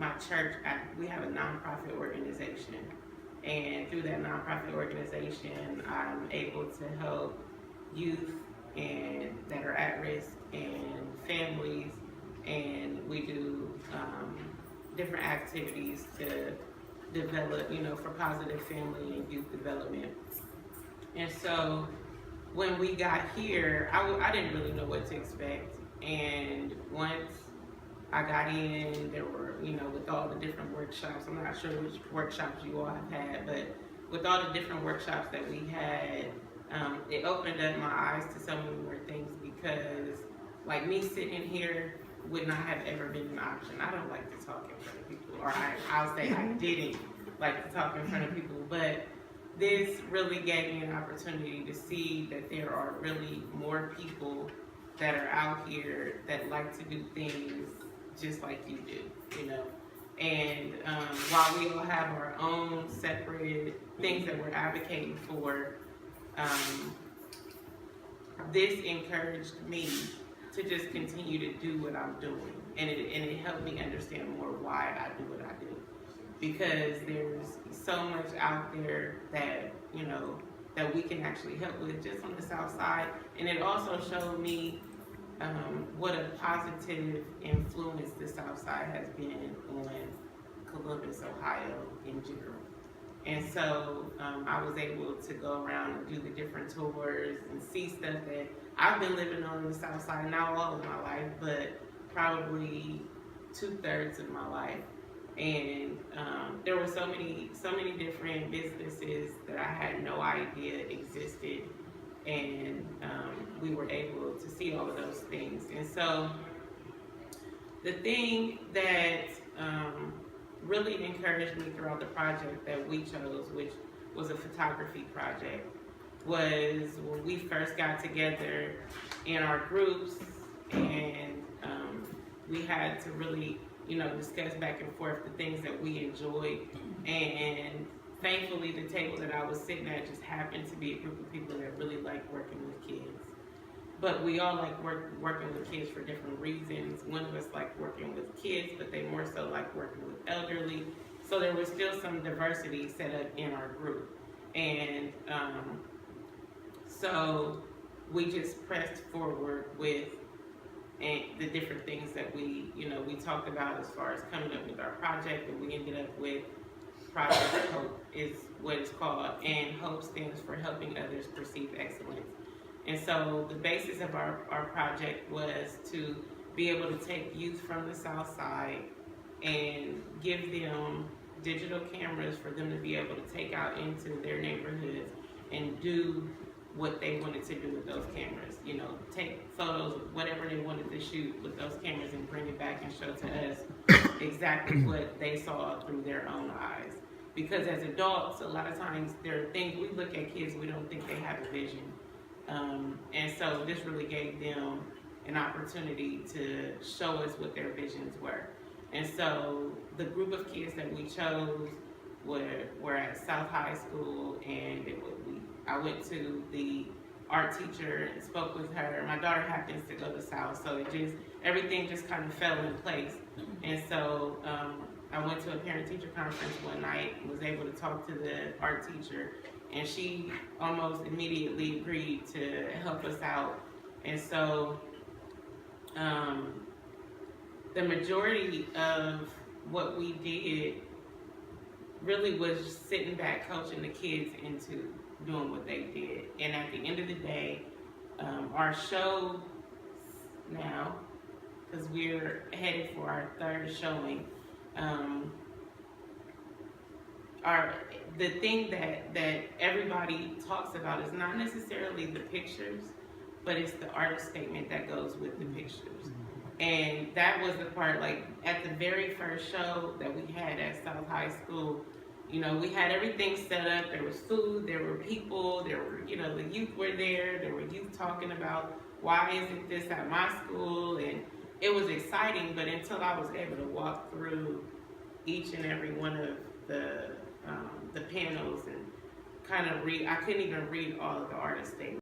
my church, we have a nonprofit organization. And through that nonprofit organization, I'm able to help youth and that are at risk and families, and we do different activities to develop, for positive family and youth development. And so when we got here, I didn't really know what to expect. And once I got in, there were, with all the different workshops, I'm not sure which workshops you all have had, but with all the different workshops that we had, it opened up my eyes to so many more things, because like me sitting here would not have ever been an option. I don't like to talk in front of people, or I'll say I didn't like to talk in front of people, but this really gave me an opportunity to see that there are really more people that are out here that like to do things just like you do, And while we all have our own separate things that we're advocating for, this encouraged me to just continue to do what I'm doing. And it helped me understand more why I do what I do. Because there's so much out there that, that we can actually help with just on the South Side. And it also showed me what a positive influence the South Side has been on Columbus, Ohio in general. And so I was able to go around and do the different tours and see stuff that I've been living on the South Side, not all of my life, but probably 2/3 of my life. And there were so many different businesses that I had no idea existed. And we were able to see all of those things. And so the thing that really encouraged me throughout the project that we chose, which was a photography project, was when we first got together in our groups, and we had to really, discuss back and forth the things that we enjoyed. And thankfully, the table that I was sitting at just happened to be a group of people that really like working with kids. But we all like working with kids for different reasons. One of us like working with kids, but they more so like working with elderly. So there was still some diversity set up in our group. And so we just pressed forward with the different things that we talked about as far as coming up with our project, and we ended up with Project Hope is what it's called, and HOPE stands for Helping Others Perceive Excellence. And so the basis of our project was to be able to take youth from the South Side and give them digital cameras for them to be able to take out into their neighborhoods and do what they wanted to do with those cameras. Take photos of whatever they wanted to shoot with those cameras and bring it back and show to us exactly what they saw through their own eyes. Because as adults, a lot of times there are things, we look at kids, we don't think they have a vision. And so this really gave them an opportunity to show us what their visions were. And so the group of kids that we chose were at South High School, and I went to the art teacher and spoke with her. My daughter happens to go to South, so everything just kind of fell in place. And so I went to a parent-teacher conference one night and was able to talk to the art teacher, and she almost immediately agreed to help us out. And so the majority of what we did really was sitting back coaching the kids into doing what they did. And at the end of the day, our show now, because we're headed for our third showing, the thing that everybody talks about is not necessarily the pictures, but it's the artist statement that goes with the pictures. And that was the part, like at the very first show that we had at South High School, we had everything set up. There was food, there were people, there were, the youth were there were youth talking about why isn't this at my school, and it was exciting. But until I was able to walk through each and every one of the panels and kind of read, I couldn't even read all of the artist statements.